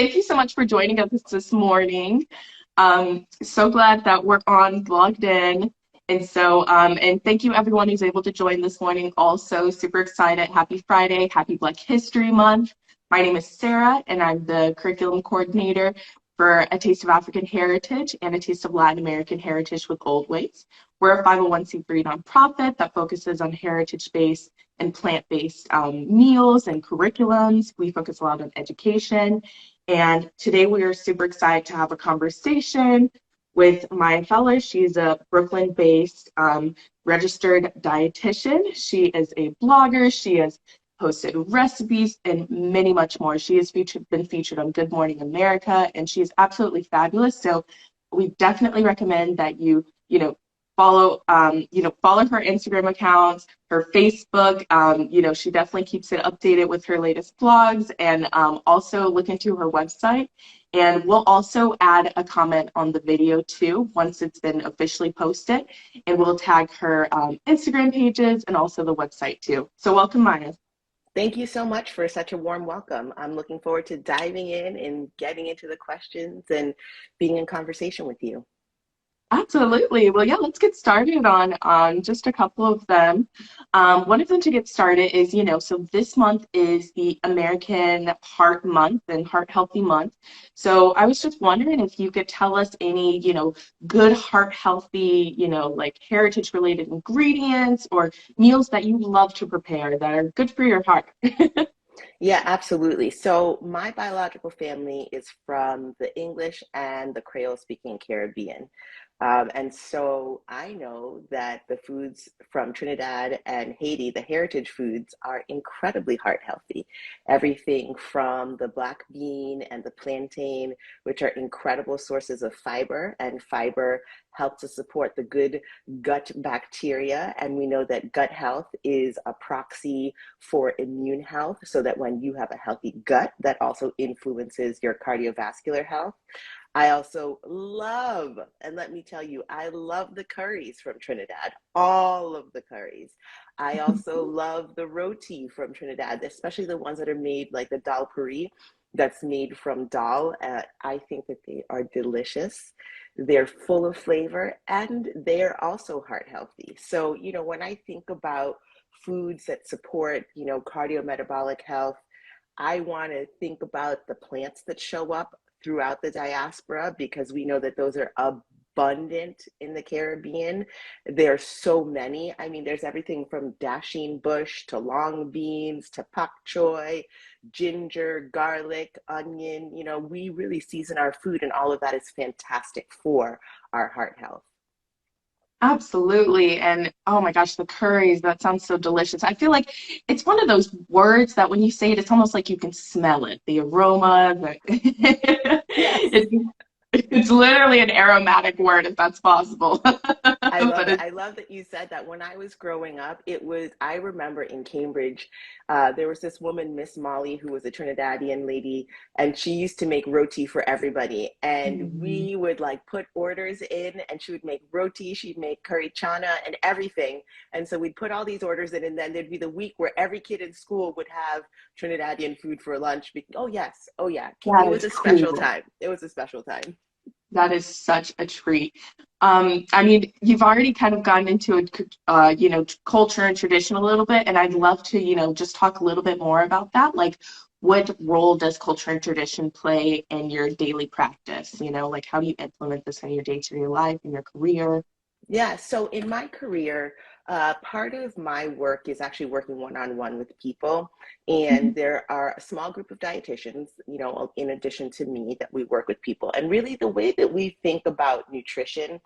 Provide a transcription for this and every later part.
thank you so much for joining us this morning. So glad that we're on logged in. And thank you everyone who's able to join this morning. Also, super excited. Happy Friday. Happy Black History Month. My name is Sarah, and I'm the curriculum coordinator for A Taste of African Heritage and A Taste of Latin American Heritage with Oldways. We're a 501c3 nonprofit that focuses on heritage-based and plant-based meals and curriculums. We focus a lot on education. And today we are super excited to have a conversation with Maya Feller. She's a Brooklyn-based registered dietitian. She is a blogger. She has posted recipes and many much more. She has been featured on Good Morning America, and she is absolutely fabulous. So we definitely recommend that follow follow her Instagram accounts, her Facebook. She definitely keeps it updated with her latest blogs, and also look into her website. And we'll also add a comment on the video too once it's been officially posted, and we'll tag her Instagram pages and also the website too. So welcome, Maya. Thank you so much for such a warm welcome. I'm looking forward to diving in and getting into the questions and being in conversation with you. Absolutely. Well, yeah, let's get started on just a couple of them. One of them to get started is, so this month is the American Heart Month and Heart Healthy Month. So I was just wondering if you could tell us any, good heart healthy, like heritage related ingredients or meals that you love to prepare that are good for your heart. Yeah, absolutely. So my biological family is from the English and the Creole speaking Caribbean. And so I know that the foods from Trinidad and Haiti, the heritage foods, are incredibly heart healthy. Everything from the black bean and the plantain, which are incredible sources of fiber, and fiber helps to support the good gut bacteria. And we know that gut health is a proxy for immune health, so that when you have a healthy gut, that also influences your cardiovascular health. I also love, and let me tell you, I love the curries from Trinidad, all of the curries. I also love the roti from Trinidad, especially the ones that are made like the dal puri that's made from dal. I think that they are delicious. They're full of flavor, and they're also heart healthy. So, when I think about foods that support, cardiometabolic health, I want to think about the plants that show up throughout the diaspora, because we know that those are abundant in the Caribbean. There are so many. I mean, there's everything from dasheen bush to long beans to pak choy, ginger, garlic, onion. We really season our food, and all of that is fantastic for our heart health. Absolutely. And oh my gosh, the curries, that sounds so delicious. I feel like it's one of those words that when you say it, it's almost like you can smell it, the aroma. Yes. It's literally an aromatic word, if that's possible. I love But it. it's I love that you said that. When I was growing up, I remember in Cambridge, there was this woman, Miss Molly, who was a Trinidadian lady, and she used to make roti for everybody. And we would like put orders in, and she would make roti, she'd make curry chana and everything. And so we'd put all these orders in, and then there'd be the week where every kid in school would have Trinidadian food for lunch. Oh, yes. Oh, yeah. It that was is a special cool. time. It was a special time. That is such a treat. I mean, you've already kind of gotten into culture and tradition a little bit, and I'd love to, just talk a little bit more about that. Like, what role does culture and tradition play in your daily practice? Like, how do you implement this in your day-to-day life, in your career? Yeah, so in my career, part of my work is actually working one-on-one with people. And there are a small group of dietitians, in addition to me, that we work with people. And really, the way that we think about nutrition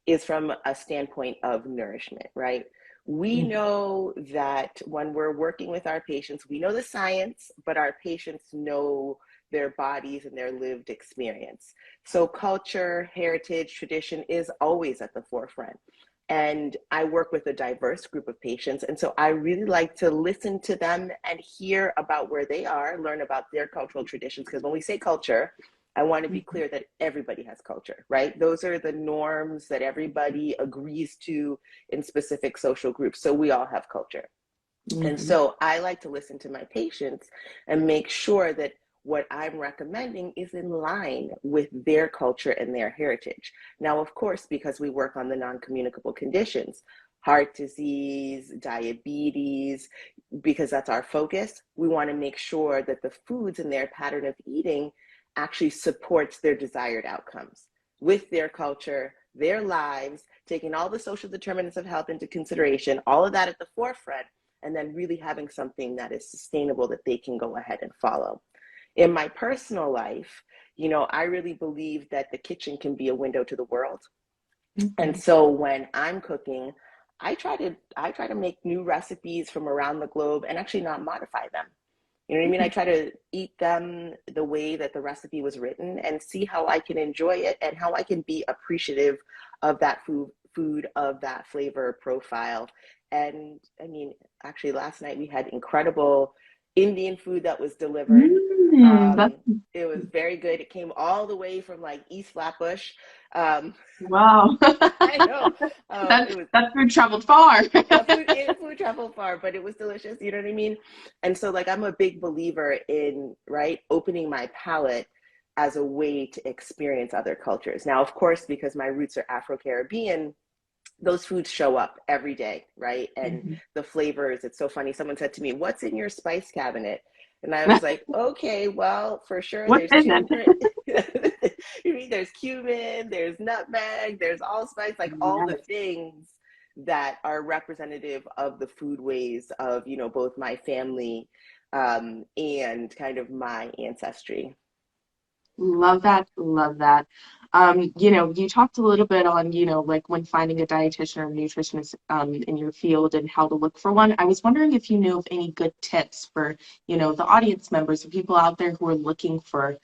is from a standpoint of nourishment, right? We know that when we're working with our patients, we know the science, but our patients know their bodies and their lived experience. So culture, heritage, tradition is always at the forefront. And I work with a diverse group of patients. And so I really like to listen to them and hear about where they are, learn about their cultural traditions. Because when we say culture, I want to be clear that everybody has culture, right? Those are the norms that everybody agrees to in specific social groups. So we all have culture. And Mm-hmm. so I like to listen to my patients and make sure that what I'm recommending is in line with their culture and their heritage. Now, of course, because we work on the non-communicable conditions, heart disease, diabetes, because that's our focus, we want to make sure that the foods in their pattern of eating actually supports their desired outcomes with their culture, their lives, taking all the social determinants of health into consideration, all of that at the forefront, and then really having something that is sustainable that they can go ahead and follow. In my personal life, I really believe that the kitchen can be a window to the world. And Mhm. so when I'm cooking, I try to make new recipes from around the globe and actually not modify them. You know what I mean? I try to eat them the way that the recipe was written and see how I can enjoy it and how I can be appreciative of that food of that flavor profile. And I mean, actually last night we had incredible Indian food that was delivered. That's It was very good. It came all the way from like East Flatbush. Um, wow. I know. That It was that food traveled far. food traveled far, but it was delicious. You know what I mean? And so, like, I'm a big believer in right opening my palate as a way to experience other cultures. Now, of course, because my roots are Afro-Caribbean, those foods show up every day, right? And Mhm. the flavors, it's so funny. Someone said to me, "What's in your spice cabinet?" And I was like, okay, well, for sure, What there's is it? turmeric. You mean there's cumin, there's nutmeg, there's allspice, like all the Yes. things that are representative of the foodways of, both my family and kind of my ancestry. Love that. Love that. You talked a little bit on, like when finding a dietitian or nutritionist in your field and how to look for one. I was wondering if you knew of any good tips for, the audience members or people out there who are looking for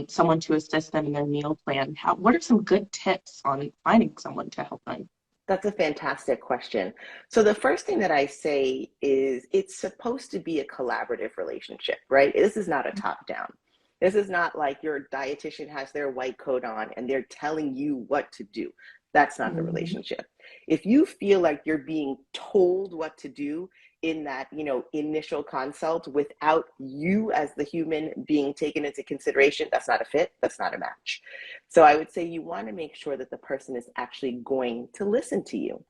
someone to assist them in their meal plan. What are some good tips on finding someone to help them? That's a fantastic question. So the first thing that I say is it's supposed to be a collaborative relationship, right? This is not a top down. This is not like your dietitian has their white coat on and they're telling you what to do. That's not the Mhm. relationship. If you feel like you're being told what to do in that, initial consult without you as the human being taken into consideration, that's not a fit, that's not a match. So I would say you want to make sure that the person is actually going to listen to you.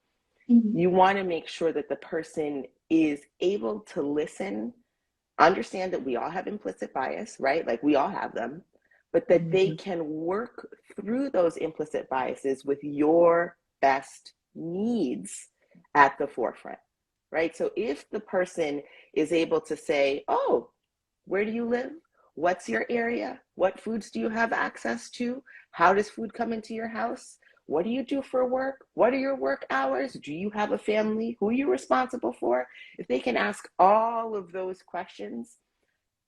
Mhm. You want to make sure that the person is able to listen, understand that we all have implicit bias, right? Like we all have them, but that they Mhm. can work through those implicit biases with your best needs at the forefront, right? So if the person is able to say, oh, where do you live? What's your area? What foods do you have access to? How does food come into your house? What do you do for work? What are your work hours? Do you have a family? Who are you responsible for? If they can ask all of those questions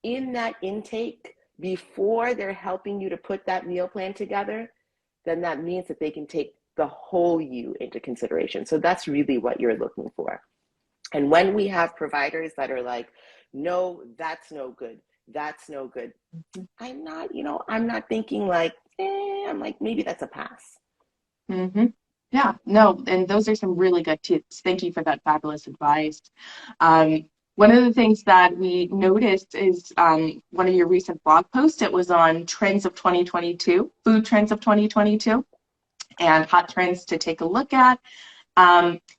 in that intake before they're helping you to put that meal plan together, then that means that they can take the whole you into consideration. So that's really what you're looking for. And when we have providers that are like, no, that's no good, that's no good, I'm not thinking like, I'm like, maybe that's a pass. Hmm. Yeah, no, and those are some really good tips. Thank you for that fabulous advice. One of the things that we noticed is one of your recent blog posts. It was on trends of 2022, food trends of 2022, and hot trends to take a look at.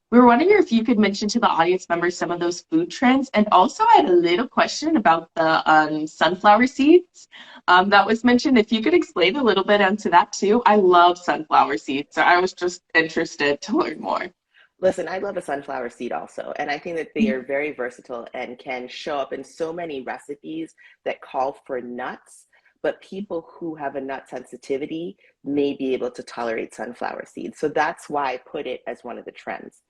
We were wondering if you could mention to the audience members some of those food trends. And also, I had a little question about the sunflower seeds that was mentioned. If you could explain a little bit onto that too. I love sunflower seeds, so I was just interested to learn more. Listen, I love a sunflower seed also, and I think that they are very versatile and can show up in so many recipes that call for nuts. But people who have a nut sensitivity may be able to tolerate sunflower seeds. So that's why I put it as one of the trends.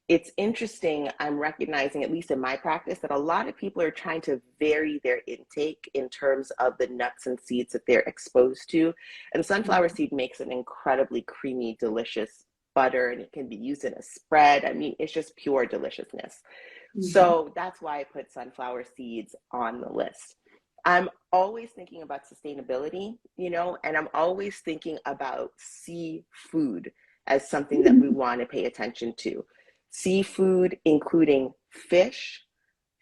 It's interesting, I'm recognizing, at least in my practice, that a lot of people are trying to vary their intake in terms of the nuts and seeds that they're exposed to. And sunflower seed makes an incredibly creamy, delicious butter, and it can be used in a spread. I mean, it's just pure deliciousness. Mhm. So that's why I put sunflower seeds on the list. I'm always thinking about sustainability, and I'm always thinking about seafood as something that we want to pay attention to. Seafood, including fish,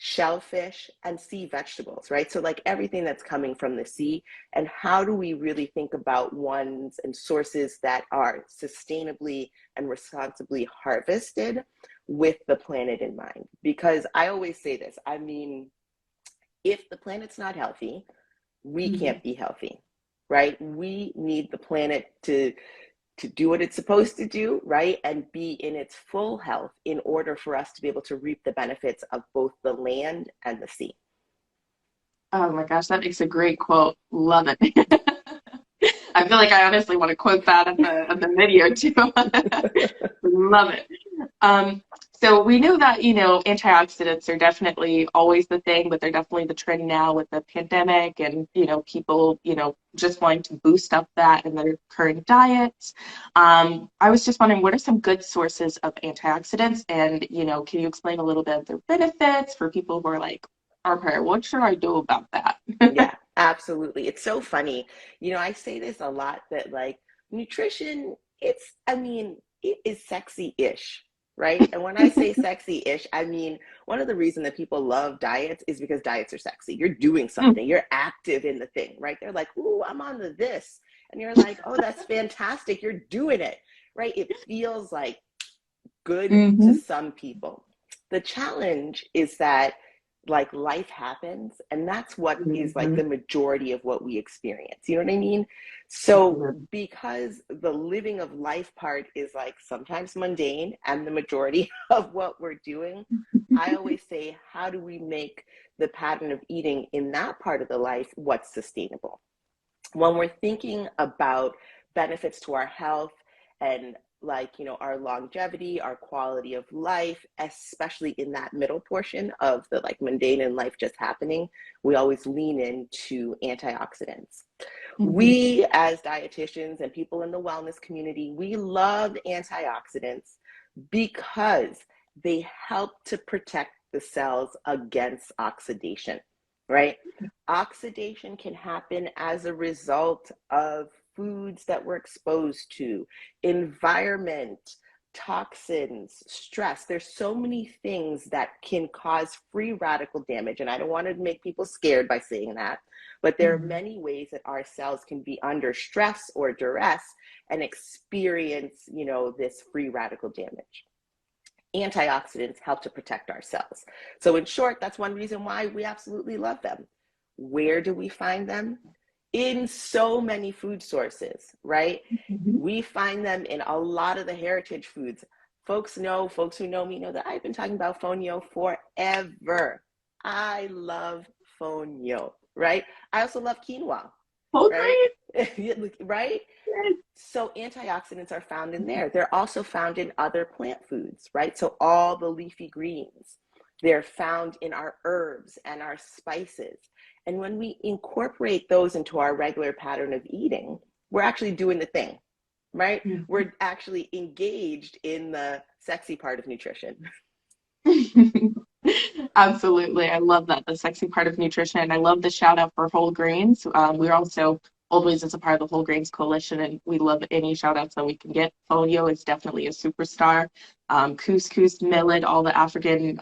shellfish, and sea vegetables, right? So like everything that's coming from the sea, and how do we really think about ones and sources that are sustainably and responsibly harvested with the planet in mind? Because I always say this, I mean, if the planet's not healthy, we Mhm. can't be healthy, right? We need the planet to do what it's supposed to do, right? And be in its full health in order for us to be able to reap the benefits of both the land and the sea. Oh my gosh, that makes a great quote. Love it. I feel like I honestly want to quote that at the video too. Love it. Um, so we know that, antioxidants are definitely always the thing, but they're definitely the trend now with the pandemic and, people, just wanting to boost up that in their current diets. I was just wondering, what are some good sources of antioxidants? And, can you explain a little bit of their benefits for people who are like, okay, what should I do about that? Yeah, absolutely. It's so funny. I say this a lot that like nutrition, I mean, it is sexy-ish, right? And when I say sexy-ish, I mean, one of the reasons that people love diets is because diets are sexy. You're doing something, you're active in the thing, right? They're like, ooh, I'm on the this. And you're like, oh, that's fantastic. You're doing it, right? It feels like good to Mm-hmm. some people. The challenge is that like life happens, and that's what is like Mm-hmm. the majority of what we experience. You know what I mean? So because the living of life part is like sometimes mundane and the majority of what we're doing, I always say, how do we make the pattern of eating in that part of the life what's sustainable? When we're thinking about benefits to our health and like our longevity, our quality of life, especially in that middle portion of the like mundane and life just happening, we always lean into antioxidants. Mm-hmm. We as dietitians and people in the wellness community, we love antioxidants because they help to protect the cells against oxidation, right? Oxidation can happen as a result of foods that we're exposed to, environment, toxins, stress. There's so many things that can cause free radical damage. And I don't want to make people scared by saying that, but there are many ways that our cells can be under stress or duress and experience, this free radical damage. Antioxidants help to protect our cells. So in short, that's one reason why we absolutely love them. Where do we find them? In so many food sources, right? Mm-hmm. We find them in a lot of the heritage foods. Folks who know me know that I've been talking about fonio forever. I love fonio, right? I also love quinoa, Whole right? grain. Right? So antioxidants are found in there. They're also found in other plant foods, right? So all the leafy greens, they're found in our herbs and our spices. And when we incorporate those into our regular pattern of eating, we're actually doing the thing, right? We're actually engaged in the sexy part of nutrition. Absolutely. I love that, the sexy part of nutrition. I love the shout out for whole grains. We're also Oldways is a part of the Whole Grains Coalition, and we love any shout outs that we can get. Folio is definitely a superstar. Couscous, millet, all the African,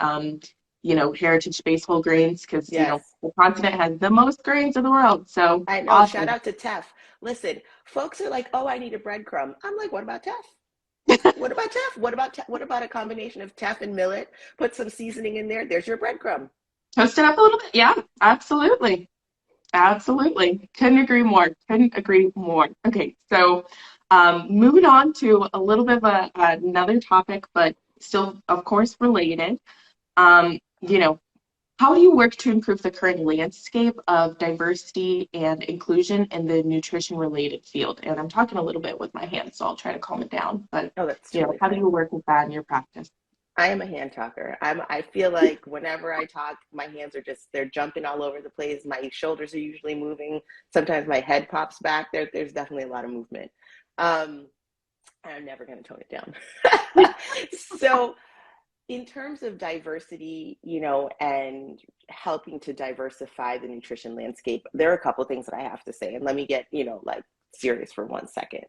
heritage-based whole grains, because, Yes, the continent has the most grains in the world. So I know. Shout awesome. out to Tef. Listen, folks are like, oh, I need a breadcrumb. I'm like, what about Tef? What about teff? What about a combination of teff and millet? Put some seasoning in there. There's your breadcrumb. Toast it up a little bit. Yeah, absolutely. Absolutely. Couldn't agree more. Couldn't agree more. Okay, so moving on to a little bit of another topic, but still, of course, related. Um, you know, how do you work to improve the current landscape of diversity and inclusion in the nutrition-related field? And I'm talking a little bit with my hands, so I'll try to calm it down. But, Oh, that's totally how do fine. you work with that in your practice? I am a hand talker. I feel like whenever I talk, my hands are just they're jumping all over the place. My shoulders are usually moving. Sometimes my head pops back. There's definitely a lot of movement. Um, I'm never going to tone it down. So in terms of diversity, and helping to diversify the nutrition landscape, there are a couple of things that I have to say. And let me get, like serious for 1 second.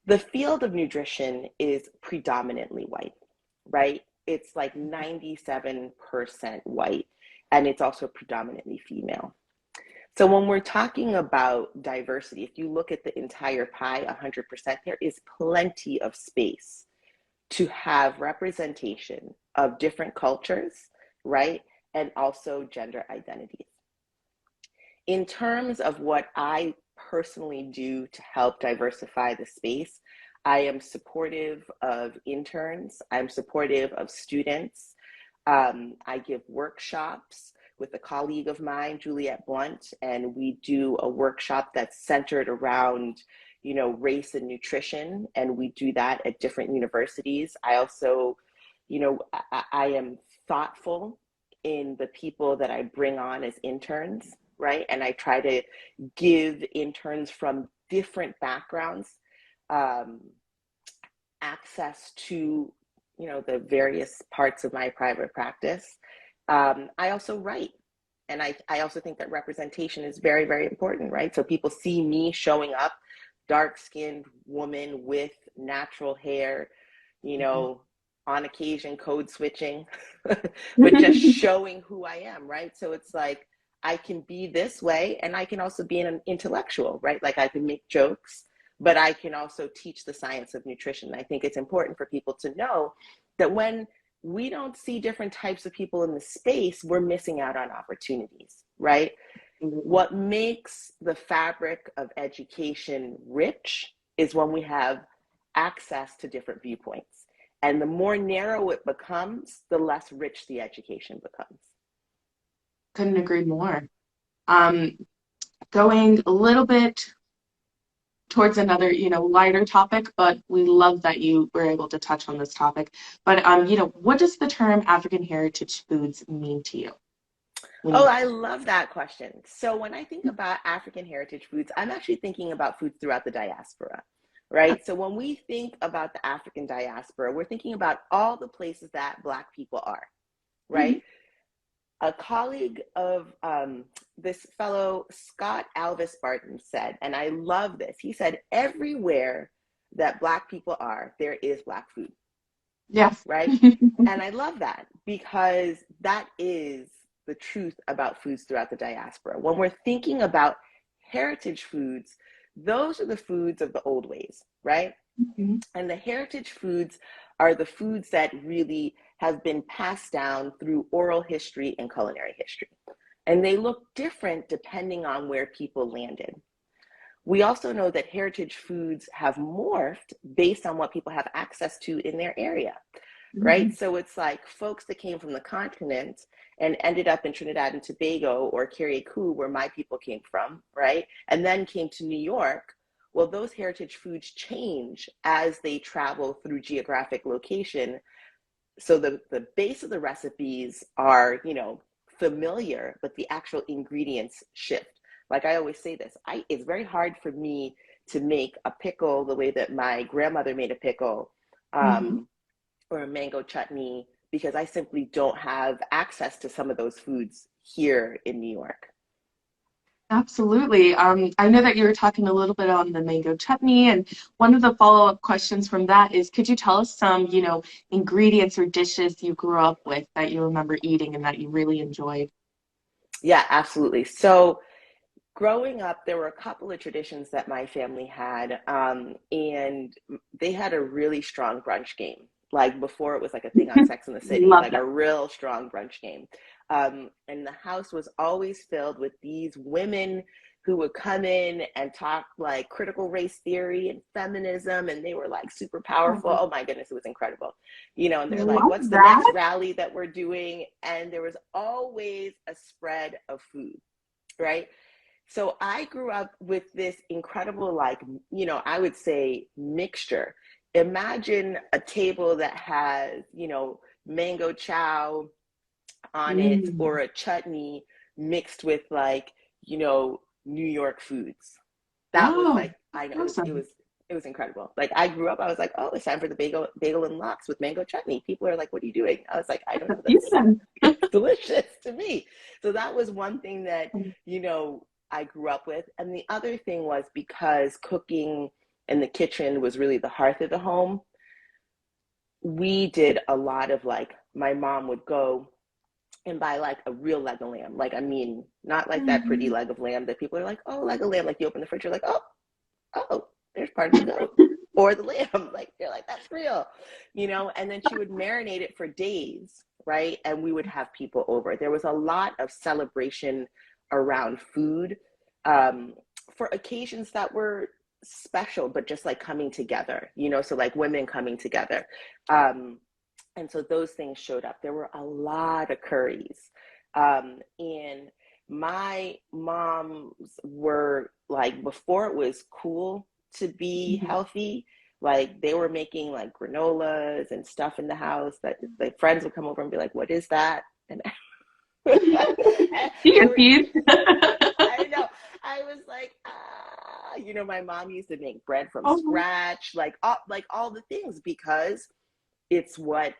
The field of nutrition is predominantly white, right? It's like 97% white. and it's also predominantly female. So when we're talking about diversity, if you look at the entire pie 100%, there is plenty of space to have representation of different cultures, right? And also gender identities. In terms of what I personally do to help diversify the space, I am supportive of interns, I'm supportive of students. I give workshops with a colleague of mine, Juliet Blunt, and we do a workshop that's centered around, race and nutrition, and we do that at different universities. I also, I am thoughtful in the people that I bring on as interns, right? And I try to give interns from different backgrounds um, access to, the various parts of my private practice. I also write. And I also think that representation is very, very important, right? So people see me showing up, dark-skinned woman with natural hair, on occasion code switching, but just showing who I am, right? So it's like, I can be this way and I can also be an intellectual, right? Like I can make jokes, but I can also teach the science of nutrition. I think it's important for people to know that when we don't see different types of people in the space, we're missing out on opportunities, right? What makes the fabric of education rich is when we have access to different viewpoints. And the more narrow it becomes, the less rich the education becomes. Couldn't agree more. Um, Going a little bit towards another, lighter topic, but we love that you were able to touch on this topic. But what does the term African heritage foods mean to you? Oh, I love that question. So when I think about African heritage foods, I'm actually thinking about foods throughout the diaspora, right? So when we think about the African diaspora, we're thinking about all the places that Black people are, right? Mhm. A colleague of this fellow, Scott Alvis Barton, said, and I love this, he said, everywhere that Black people are, there is Black food, Yes. right? And I love that because that is the truth about foods throughout the diaspora. When we're thinking about heritage foods, those are the foods of the Oldways, right? Mhm. And the heritage foods are the foods that really have been passed down through oral history and culinary history. And they look different depending on where people landed. We also know that heritage foods have morphed based on what people have access to in their area, right? Mhm. So it's like folks that came from the continent and ended up in Trinidad and Tobago or Carriacou, where my people came from, right? And then came to New York. Well, those heritage foods change as they travel through geographic location. So the base of the recipes are, familiar, but the actual ingredients shift. Like I always say this, it's very hard for me to make a pickle the way that my grandmother made a pickle, Mhm. or a mango chutney, because I simply don't have access to some of those foods here in New York. Absolutely. I know that you were talking a little bit on the mango chutney, and one of the follow-up questions from that is, could you tell us some, ingredients or dishes you grew up with that you remember eating and that you really enjoyed? Yeah, absolutely. So growing up, there were a couple of traditions that my family had, and they had a really strong brunch game. Like before, it was like a thing on Sex in the City, Love like that. a real strong brunch game. And the house was always filled with these women who would come in and talk like critical race theory and feminism, and they were like super powerful. Oh my goodness, it was incredible. And they're like, Love what's the next that. rally that we're doing? And there was always a spread of food, right? So I grew up with this incredible, like, I would say mixture. Imagine a table that has, mango chow on it Mm. or a chutney mixed with like, New York foods. That was Oh, like, I know awesome. it was incredible. Like I grew up, I was like, oh, it's time for the bagel and lox with mango chutney. People are like, what are you doing? I was like, I don't know. That's Ethan. it's delicious to me. So that was one thing that, I grew up with. And the other thing was because cooking in the kitchen was really the hearth of the home, we did a lot of like, my mom would go and buy like a real leg of lamb. Like, I mean, not like that pretty Mhm. leg of lamb that people are like, oh, leg of lamb. Like you open the fridge, you're like, oh, there's part of the goat or the lamb. Like, you're like, that's real, And then she would marinate it for days, right? And we would have people over. There was a lot of celebration around food, um, for occasions that were special, but just like coming together, so like women coming together. Um, and so those things showed up. There were a lot of curries. And my moms were like, before it was cool to be healthy, like they were making like granolas and stuff in the house that like friends would come over and be like, what is that? And You I can would, feed. I know. I was like, my mom used to make bread from Oh, scratch, like all the things, because it's what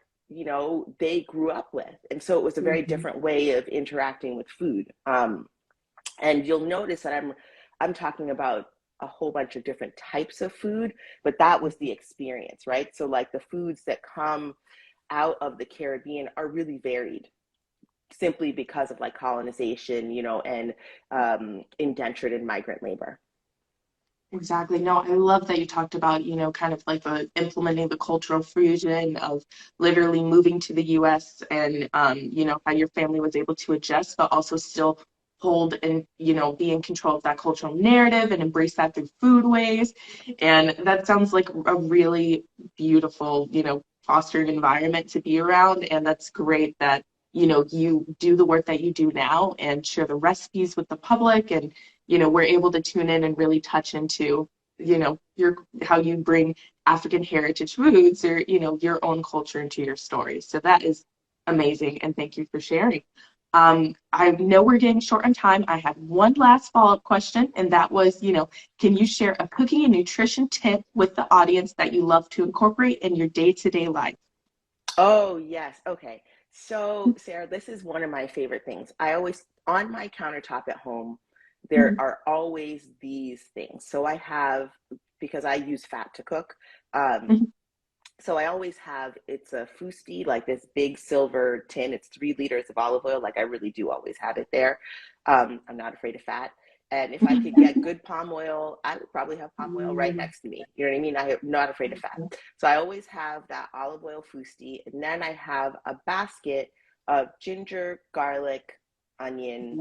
they grew up with, and so it was a very mhm. different way of interacting with food. And you'll notice that I'm talking about a whole bunch of different types of food, but that was the experience, right? So like the foods that come out of the Caribbean are really varied, simply because of like colonization, and indentured and migrant labor. Exactly. No, I love that you talked about, kind of like implementing the cultural fusion of literally moving to the US and, how your family was able to adjust, but also still hold and, be in control of that cultural narrative and embrace that through foodways. And that sounds like a really beautiful, fostering environment to be around. And that's great that, you do the work that you do now and share the recipes with the public and we're able to tune in and really touch into, your how you bring African heritage foods or, your own culture into your story. So that is amazing. And thank you for sharing. I know we're getting short on time. I had one last follow-up question, and that was, can you share a cooking and nutrition tip with the audience that you love to incorporate in your day-to-day life? Oh, yes. Okay. So, Sarah, this is one of my favorite things. I always, on my countertop at home, there Mhm. are always these things. So I have, because I use fat to cook, um, so I always have, it's a fusti, like this big silver tin. It's 3 liters of olive oil. Like I really do always have it there. I'm not afraid of fat. And if I could get good palm oil, I would probably have palm oil right next to me. You know what I mean? I'm not afraid of fat. So I always have that olive oil fusti. And then I have a basket of ginger, garlic, onion,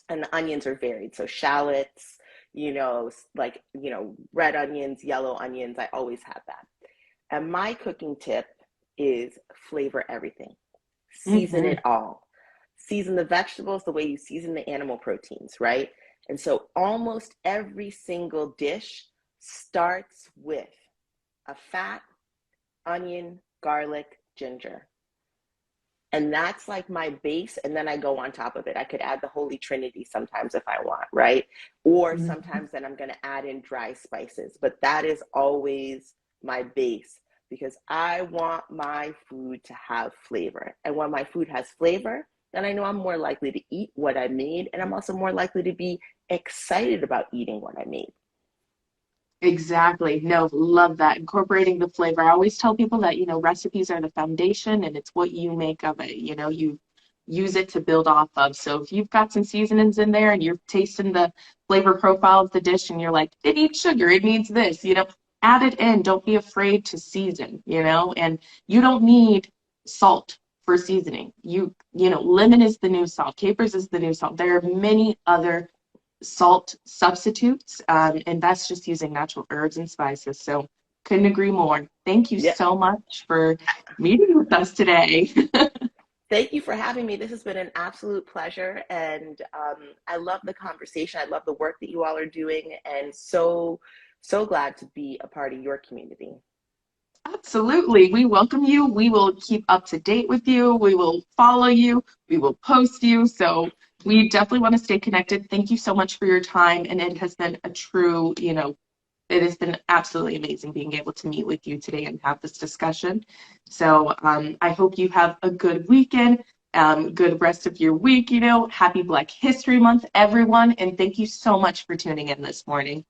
and the onions are varied. So shallots, red onions, yellow onions. I always have that. And my cooking tip is flavor everything, season Mhm. it all. Season the vegetables the way you season the animal proteins, right? And so almost every single dish starts with a fat, onion, garlic, ginger. And that's like my base. And then I go on top of it. I could add the Holy Trinity sometimes if I want, right? Or Mhm. sometimes then I'm going to add in dry spices. But that is always my base, because I want my food to have flavor. And when my food has flavor, then I know I'm more likely to eat what I made. And I'm also more likely to be excited about eating what I made. Exactly. No, love that. Incorporating the flavor. I always tell people that, recipes are the foundation and it's what you make of it. You use it to build off of. So if you've got some seasonings in there and you're tasting the flavor profile of the dish and you're like, it needs sugar, it needs this, add it in. Don't be afraid to season, and you don't need salt for seasoning. Lemon is the new salt, capers is the new salt. There are many other salt substitutes, and that's just using natural herbs and spices. So couldn't agree more. Thank you Yeah. so much for meeting with us today. Thank you for having me. This has been an absolute pleasure. And I love the conversation. I love the work that you all are doing. And so, so glad to be a part of your community. Absolutely. We welcome you. We will keep up to date with you. We will follow you. We will post you. So we definitely want to stay connected. Thank you so much for your time. And it has been a true, it has been absolutely amazing being able to meet with you today and have this discussion. So I hope you have a good weekend, good rest of your week. Happy Black History Month, everyone. And thank you so much for tuning in this morning.